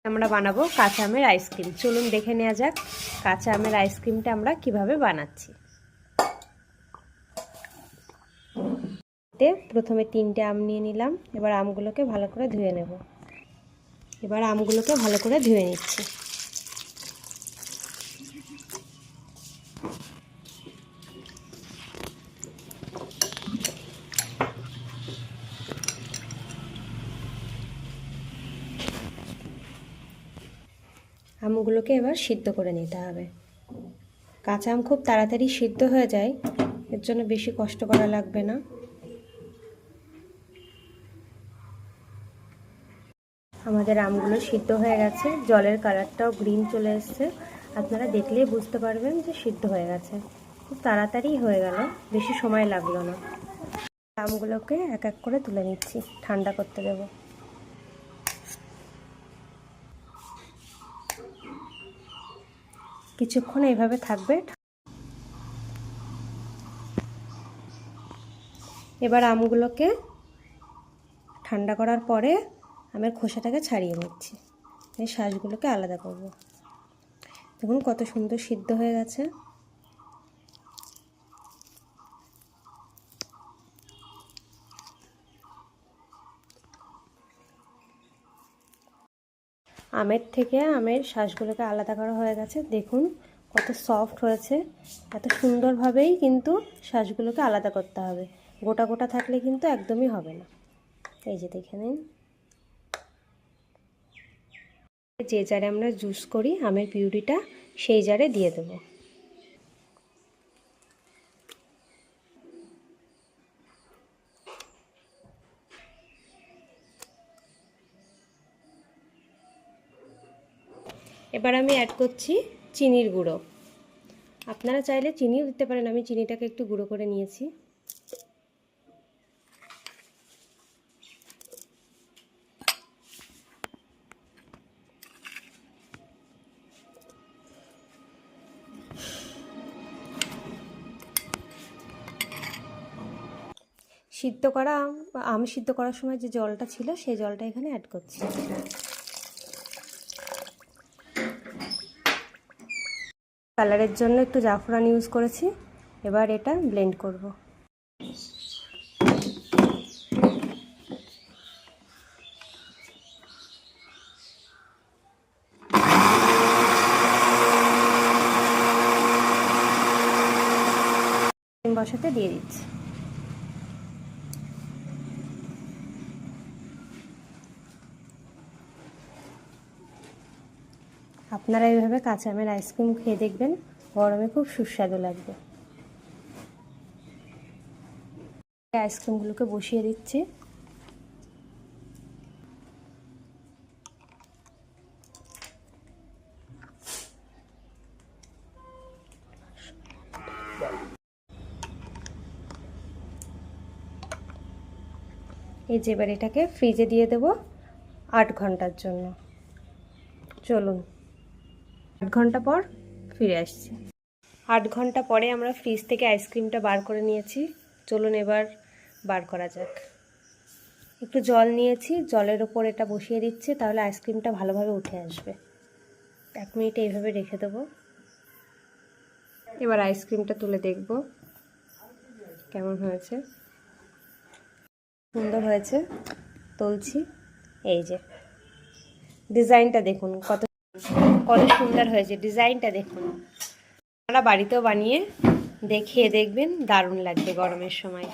আমরা বানাবো কাঁচা আমের আইসক্রিম। চলুন দেখে নেওয়া যাক কাঁচা আমের আইসক্রিমটা আমরা কিভাবে বানাচ্ছি। প্রথমে 3টে আম নিয়ে নিলাম। এবার আমগুলোকে ভালো করে ধুয়ে নেব। নিচ্ছি। আমগুলোকে এবার সিদ্ধ করে নিতে হবে। কাঁচা আম খুব তাড়াতাড়ি সিদ্ধ হয়ে যায়, এর জন্য বেশি কষ্ট করা লাগবে না। আমাদের আমগুলো সিদ্ধ হয়ে গেছে, জলের কালারটাও গ্রিন চলে এসছে। আপনারা দেখলেই বুঝতে পারবেন যে সিদ্ধ হয়ে গেছে। খুব তাড়াতাড়ি হয়ে গেল, বেশি সময় লাগলো না। আমগুলোকে এক এক করে তুলে নিচ্ছি, ঠান্ডা করতে দেব। কিছুক্ষণ এইভাবে থাকবে। এবার আমগুলোকে ঠান্ডা করার পরে আমের খোসাটাকে ছাড়িয়ে নিচ্ছি। এই শাঁসগুলোকে আলাদা করব। দেখুন কত সুন্দর সিদ্ধ হয়ে গেছে। আমের শাঁসগুলোকে আলাদা করা হয়ে গেছে। দেখুন কত সফট হয়েছে। এত সুন্দরভাবেই কিন্তু শাঁসগুলোকে আলাদা করতে হবে। গোটা গোটা থাকলে কিন্তু একদমই হবে না। এই যে দেখে নিন। যে জারে আমরা জুস করি আমের পিউরিটা, সেই জারে দিয়ে দেব। এবার আমি অ্যাড করছি চিনির গুঁড়ো। আপনারা চাইলে চিনিও দিতে পারেন, আমি চিনিটাকে একটু গুঁড়ো করে নিয়েছি। আম সিদ্ধ করার সময় যে জলটা ছিল সেই জলটা এখানে অ্যাড করছি। কালারের জন্য একটু জাফরান ইউজ করেছি। এবার এটা ব্লেন্ড করব। বসাতে দিয়ে দিচ্ছি। আপনারা এইভাবে কাঁচা আমের আইসক্রিম খেয়ে দেখবেন, গরমে খুব সুস্বাদু লাগবে। আইসক্রিমগুলোকে বসিয়ে দিচ্ছি। এই যে এবার এটাকে ফ্রিজে দিয়ে দেব 8 ঘন্টার জন্য। চলুন 8 ঘন্টা পর ফিরে আসছি। 8 ঘন্টা পরে আমরা ফ্রিজ থেকে আইসক্রিমটা বার করে নিয়েছি। চলুন এবার বার করা যাক। একটু জল নিয়েছি, জলের ওপর এটা বসিয়ে দিচ্ছি, তাহলে আইসক্রিমটা ভালোভাবে উঠে আসবে। 1 মিনিট এইভাবে রেখে দেবো। এবার আইসক্রিমটা তুলে দেখব কেমন হয়েছে। সুন্দর হয়েছে, তুলছি। এই যে ডিজাইনটা দেখুন, কত সুন্দর হয়েছে। ডিজাইনটা দেখুন। আপনারা বাড়িতেও বানিয়ে দেখিয়ে দেখবেন, দারুণ লাগবে গরমের সময়।